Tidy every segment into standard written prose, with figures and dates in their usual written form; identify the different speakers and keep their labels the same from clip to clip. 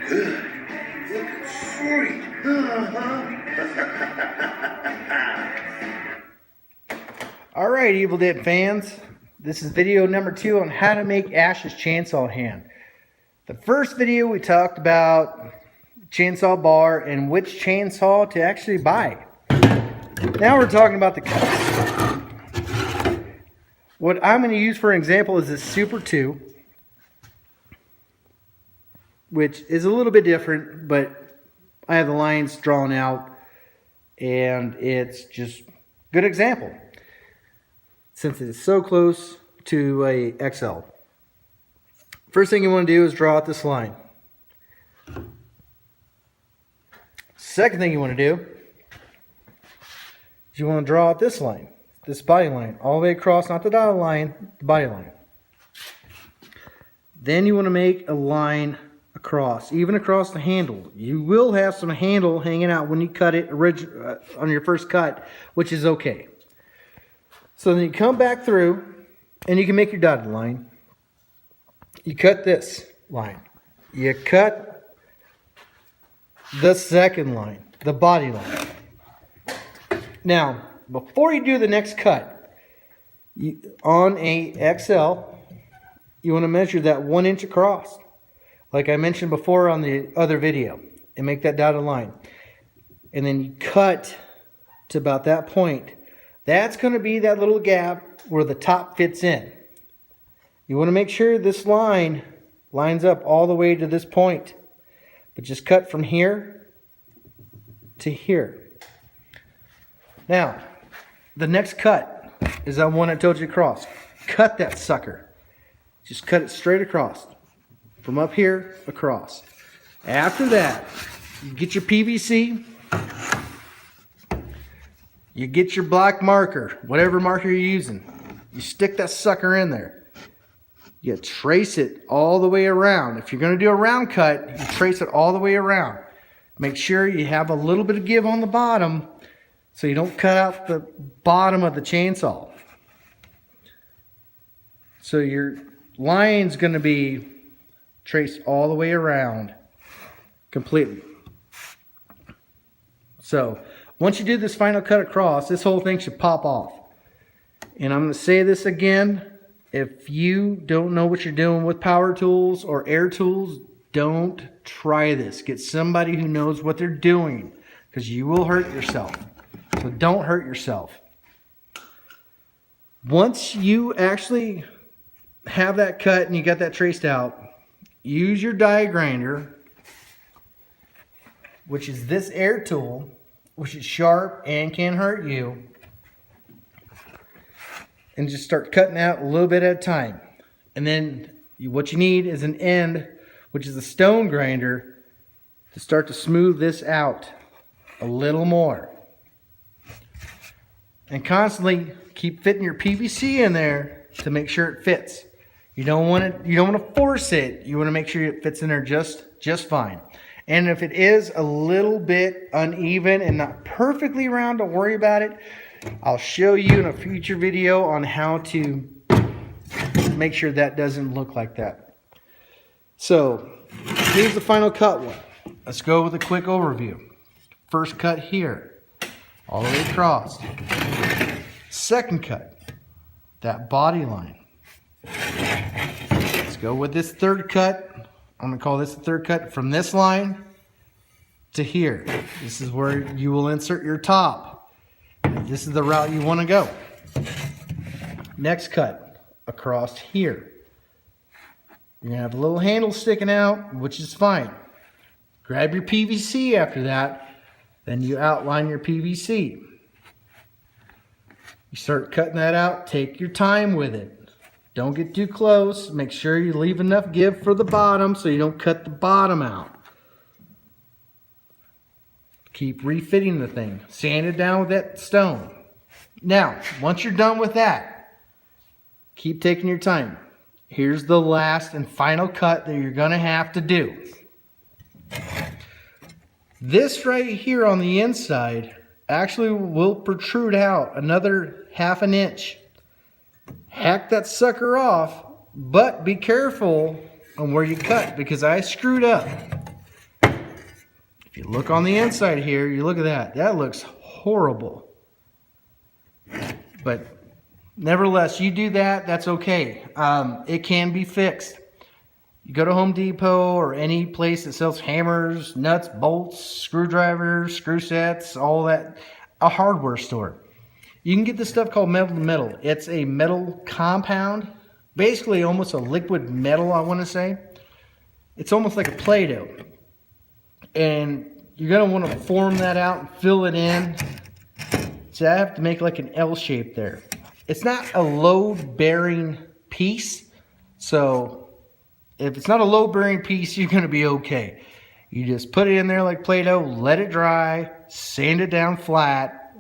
Speaker 1: Good. Looking sweet.
Speaker 2: Alright, Evil Dead fans. This is video number 2 on how to make Ash's chainsaw hand. The first video we talked about chainsaw bar and which chainsaw to actually buy. Now we're talking about the cuts. What I'm going to use for an example is this Super 2, which is a little bit different, but I have the lines drawn out and it's just a good example since it is so close to a XL. First thing you want to do is draw out this line. Second thing you want to do is you want to draw out this line, this body line, all the way across, not the dotted line, the body line. Then you want to make a line across, even across the handle. You will have some handle hanging out when you cut it on your first cut, which is okay. So then you come back through and you can make your dotted line. You cut this line. You cut the second line, the body line. Now, before you do the next cut, on a XL, you want to measure that 1 inch across, like I mentioned before on the other video, and make that dotted line. And then you cut to about that point. That's going to be that little gap where the top fits in. You want to make sure this line lines up all the way to this point. But just cut from here to here. Now, the next cut is that one I told you to cross. Cut that sucker. Just cut it straight across. From up here, across. After that, you get your PVC. You get your black marker, whatever marker you're using. You stick that sucker in there. You trace it all the way around. If you're going to do a round cut, you trace it all the way around. Make sure you have a little bit of give on the bottom so you don't cut out the bottom of the chainsaw. So your line's going to be traced all the way around completely. So once you do this final cut across, this whole thing should pop off. And I'm going to say this again. If you don't know what you're doing with power tools or air tools, don't try this. Get somebody who knows what they're doing, because you will hurt yourself. So don't hurt yourself. Once you actually have that cut and you got that traced out, use your die grinder, which is this air tool, which is sharp and can hurt you, and just start cutting out a little bit at a time. And then what you need is an end, which is a stone grinder, to start to smooth this out a little more. And constantly keep fitting your PVC in there to make sure it fits. You don't want to force it. You want to make sure it fits in there just fine. And if it is a little bit uneven and not perfectly round, don't worry about it. I'll show you in a future video on how to make sure that doesn't look like that. So here's the final cut one. Let's go with a quick overview. First cut here, all the way across. Second cut, that body line. Let's go with this third cut. I'm going to call this the third cut, from this line to here. This is where you will insert your top. This is the route you want to go. Next cut, across here. You're going to have a little handle sticking out, which is fine. Grab your PVC after that. Then you outline your PVC. You start cutting that out. Take your time with it. Don't get too close. Make sure you leave enough give for the bottom so you don't cut the bottom out. Keep refitting the thing. Sand it down with that stone. Now, once you're done with that, keep taking your time. Here's the last and final cut that you're going to have to do. This right here on the inside actually will protrude out another 1/2 inch. Hack that sucker off, but be careful on where you cut because I screwed up. If you look on the inside here, you look at that. That looks horrible. But nevertheless, you do that, that's okay. It can be fixed. You go to Home Depot or any place that sells hammers, nuts, bolts, screwdrivers, screw sets, all that, a hardware store. You can get this stuff called metal to metal. It's a metal compound, basically almost a liquid metal, I want to say. It's almost like a Play-Doh. And you're going to want to form that out and fill it in. So I have to make like an L shape there. It's not a load-bearing piece, so if it's not a load-bearing piece, you're going to be okay. You just put it in there like Play-Doh, let it dry, sand it down flat,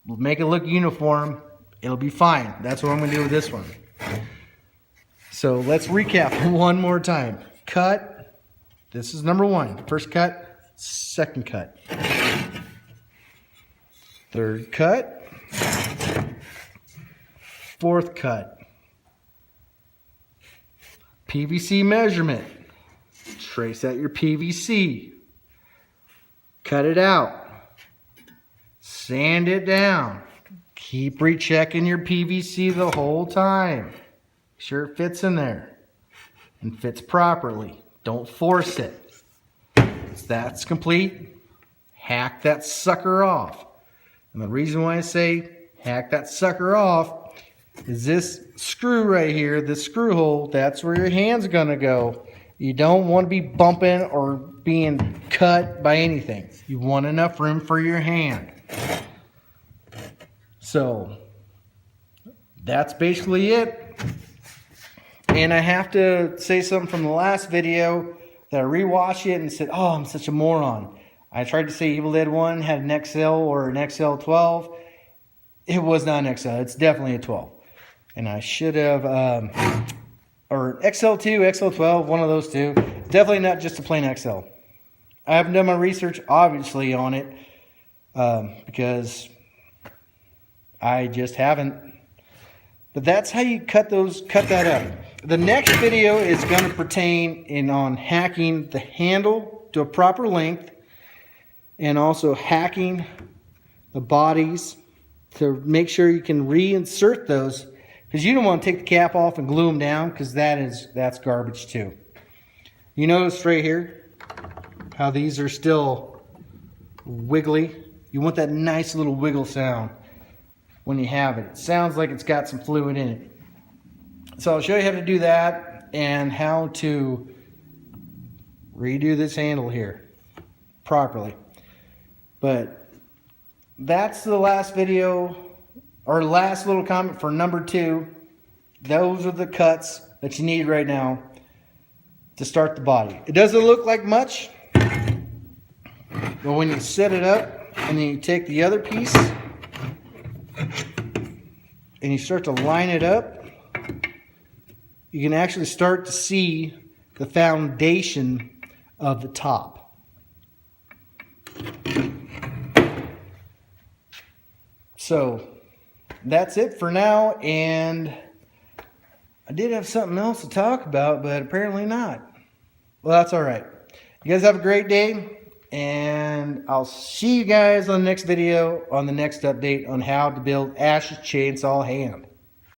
Speaker 2: make it look uniform. It'll be fine. That's what I'm going to do with this one. So let's recap one more time. Cut. This is number one. First cut, second cut. Third cut. Fourth cut. PVC measurement. Trace out your PVC. Cut it out. Sand it down. Keep rechecking your PVC the whole time. Make sure it fits in there and fits properly. Don't force it. Once that's complete, hack that sucker off. And the reason why I say hack that sucker off is this screw right here, this screw hole, that's where your hand's gonna go. You don't want to be bumping or being cut by anything. You want enough room for your hand. So that's basically it. And I have to say something from the last video that I rewatched it and said, oh, I'm such a moron. I tried to say Evil Dead 1 had an XL or an XL12. It was not an XL. It's definitely a 12. And I should have, or XL2, XL12, one of those two. Definitely not just a plain XL. I haven't done my research, obviously, on it because I just haven't. But that's how you cut that up. The next video is going to pertain on hacking the handle to a proper length and also hacking the bodies to make sure you can reinsert those, because you don't want to take the cap off and glue them down, because that's garbage too. You notice right here how these are still wiggly. You want that nice little wiggle sound when you have it. It sounds like it's got some fluid in it. So I'll show you how to do that and how to redo this handle here properly. But that's the last video, or last little comment for number 2. Those are the cuts that you need right now to start the body. It doesn't look like much, but when you set it up and then you take the other piece and you start to line it up, you can actually start to see the foundation of the top. So that's it for now, and I did have something else to talk about, but apparently not. Well, that's all right. You guys have a great day, and I'll see you guys on the next video, on the next update on how to build Ash's chainsaw hand.